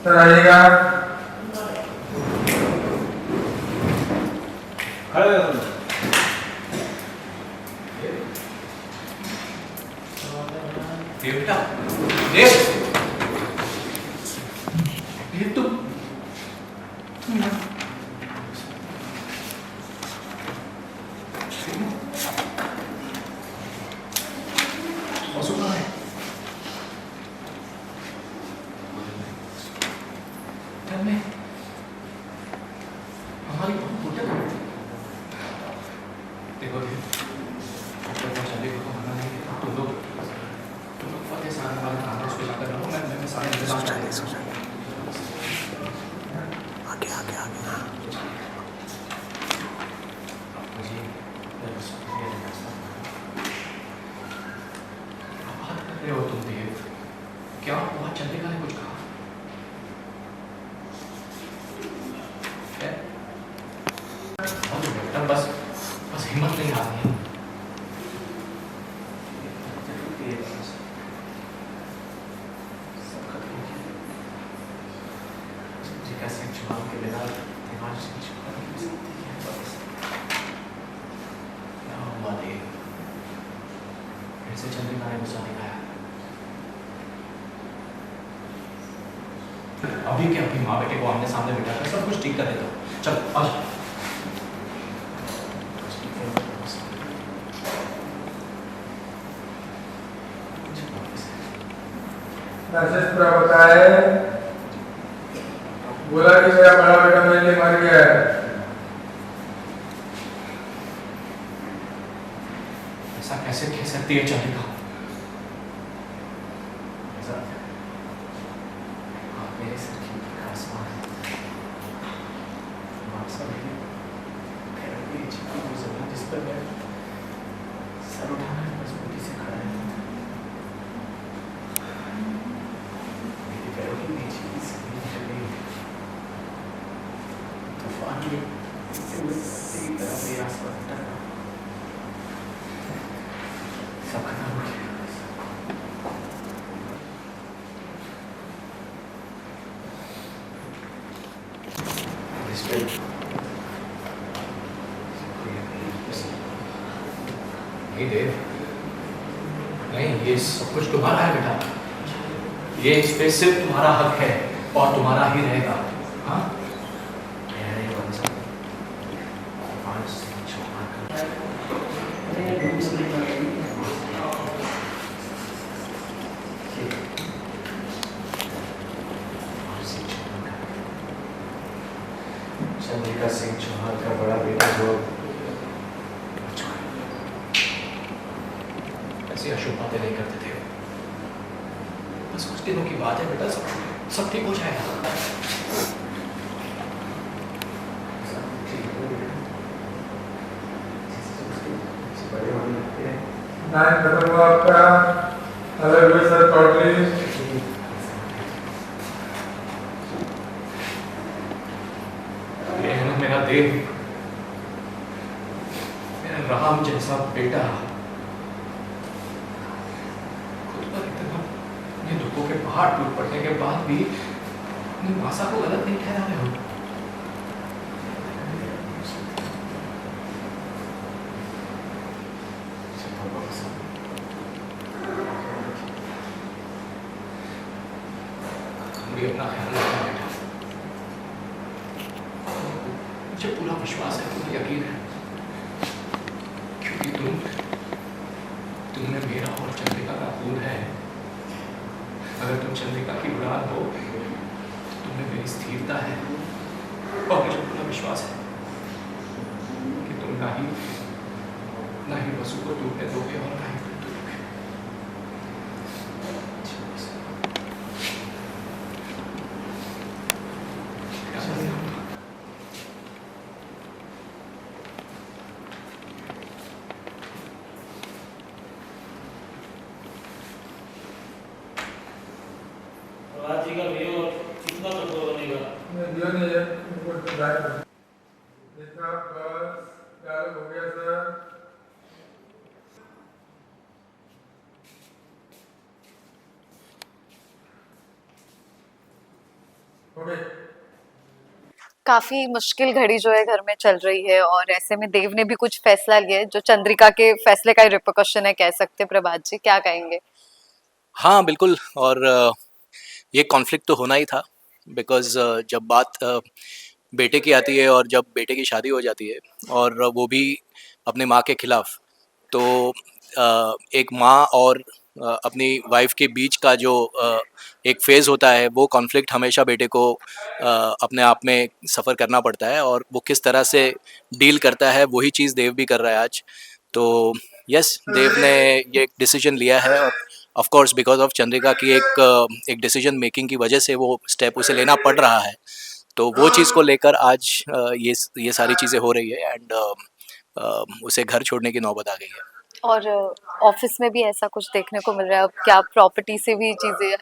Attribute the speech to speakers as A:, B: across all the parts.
A: Sir आइएगा।
B: खड़े
C: बेटा देव देव तुम वसु कहाँ है? घर में हमारी होटल देखो देव चले को मना नहीं किया तुम लोग फतेह साहब वाले खाना उसको जाकर रहो मैं सारे इंतजाम कर देता हूँ।
D: आगे आगे आगे
C: मुझे ये रास्ता बात कर रहे हो तुम देव क्या हुआ चंद्रिका ने कुछ कहा है? बेटा बस बस हिम्मत नहीं आ रही है के बिना दिमाग से छुपा नहीं सकती है बस क्या हुआ देव फिर से चंद्रिका ने गुस्सा दिखाया अभी क्या अभी माँ बेटे को आमने सामने बिठाकर सब कुछ ठीक कर देता हूँ चल आज
A: मैसेज पूरा बताए बोला कि मेरा बड़ा बेटा मेरे लिए मर गया है।
C: ऐसा कैसे कह सकती है चंद्रिका मेरे सर की आसमान जिस पर मैं सर उठाना मजबूती से खड़ा है मेरे पैरों की नीचे की जमीन चली तूफान की तेरी तरह मेरे आसपास टकरा सब खत्म हो गया नहीं देव नहीं ये सब कुछ तुम्हारा है बेटा ये इस पे सिर्फ तुम्हारा हक है और तुम्हारा ही रहेगा हाँ चंद्रिका सिंह चौहान का बड़ा बेटा जो ऐसी अशुभ बातें नहीं करते थे बस कुछ दिनों की बात है बेटा सब ठीक हो जाएगा
A: नाइन खत्म हुआ आपका अलग हुए सर टोटली
C: मेरा देव मेरा राम जैसा बेटा खुद पर इतना ये दुखों के पहाड़ टूट पड़ने के बाद भी अपनी भाषा को गलत नहीं ठहरा रहे हो भी अपना ख्याल रखना बेटा मुझे पूरा विश्वास है पूरा यकीन है क्योंकि तुमने मेरा और चंद्रिका का खून है अगर तुम चंद्रिका की उड़ान हो तुम्हें मेरी स्थिरता है और मुझे पूरा विश्वास है कि तुम ना ही वसु को टूटने दोगे और ना ही तुम टूटोगे
B: राजी का व्यू कितना कठोर बनेगा
A: दियो नहीं है ऊपर से ड्राइव देखा बस डायलॉग हो गया सर ओके।
D: काफी मुश्किल घड़ी जो है घर में चल रही है और ऐसे में देव ने भी कुछ फैसला लिया है जो चंद्रिका के फैसले का रिpercussion है कह सकते हैं। प्रभात जी क्या कहेंगे?
E: हाँ, बिल्कुल। और ये कॉन्फ्लिक्ट तो होना ही था बिकॉज़ जब बात बेटे की आती है और जब बेटे की शादी हो जाती है और वो भी अपनी माँ के खिलाफ, तो एक माँ और अपनी वाइफ के बीच का जो एक फेज़ होता है, वो कॉन्फ्लिक्ट हमेशा बेटे को अपने आप में सफ़र करना पड़ता है और वो किस तरह से डील करता है, वही चीज़ देव भी कर रहा है आज। तो यस, देव ने ये एक डिसीजन लिया है और of course because of Chandrika की एक डिसीजन मेकिंग की वजह से वो स्टेप उसे लेना पड़ रहा है। तो वो चीज़ को लेकर आज ये सारी चीज़ें हो रही है एंड उसे घर छोड़ने की नौबत आ गई है।
D: और ऑफिस में भी ऐसा कुछ देखने को मिल रहा है। अब क्या प्रॉपर्टी से भी चीजें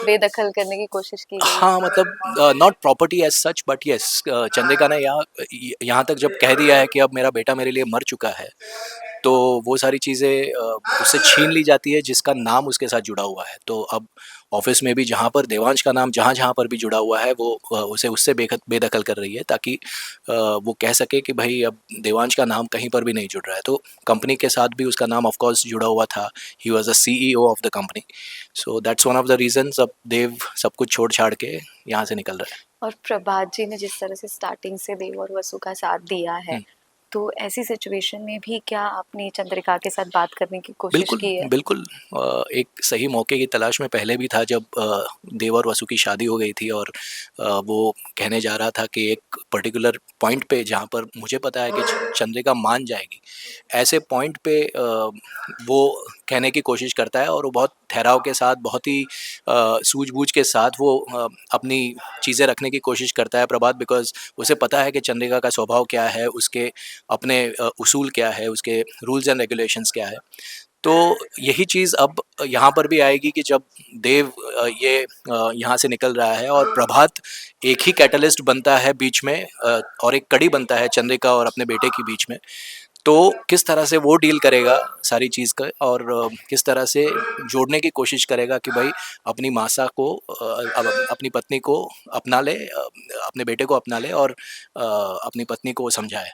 D: बेदखल करने की कोशिश की गई है?
E: हाँ, मतलब not property as such but yes, Chandrika ने यहाँ तक जब कह दिया है कि अब मेरा बेटा मेरे लिए मर चुका है, तो वो सारी चीज़ें उससे छीन ली जाती है जिसका नाम उसके साथ जुड़ा हुआ है। तो अब ऑफिस में भी जहाँ पर देवांश का नाम जहाँ पर भी जुड़ा हुआ है, वो उसे उससे बेदखल कर रही है ताकि वो कह सके कि भाई अब देवांश का नाम कहीं पर भी नहीं जुड़ रहा है। तो कंपनी के साथ भी उसका नाम ऑफ कोर्स जुड़ा हुआ था। He was a CEO of the company. So that's one of the reasons अब देव सब कुछ छोड़ छाड़ के यहाँ से निकल रहा है।
D: और प्रभात जी ने जिस तरह से स्टार्टिंग से देव और वसु का साथ दिया है, तो ऐसी सिचुएशन में भी क्या आपने चंद्रिका के साथ बात करने की कोशिश
E: बिल्कुल,
D: की है?
E: बिल्कुल। एक सही मौके की तलाश में पहले भी था जब देव और वसु की शादी हो गई थी और वो कहने जा रहा था कि एक पर्टिकुलर पॉइंट पे जहाँ पर मुझे पता है कि चंद्रिका मान जाएगी, ऐसे पॉइंट पे वो कहने की कोशिश करता है और वो बहुत ठहराव के साथ, बहुत ही सूझबूझ के साथ वो अपनी चीज़ें रखने की कोशिश करता है प्रभात, बिकॉज़ उसे पता है कि चंद्रिका का स्वभाव क्या है, उसके अपने उसूल क्या है, उसके रूल्स एंड रेगुलेशंस क्या है। तो यही चीज़ अब यहाँ पर भी आएगी कि जब देव यहाँ से निकल रहा है और प्रभात एक ही कैटलिस्ट बनता है बीच में, और एक कड़ी बनता है चंद्रिका और अपने बेटे के बीच में। तो किस तरह से वो डील करेगा सारी चीज़ का और किस तरह से जोड़ने की कोशिश करेगा कि भाई अपनी मासा को अब अपनी पत्नी को अपना ले, अपने बेटे को अपना ले और अपनी पत्नी को वो समझाए।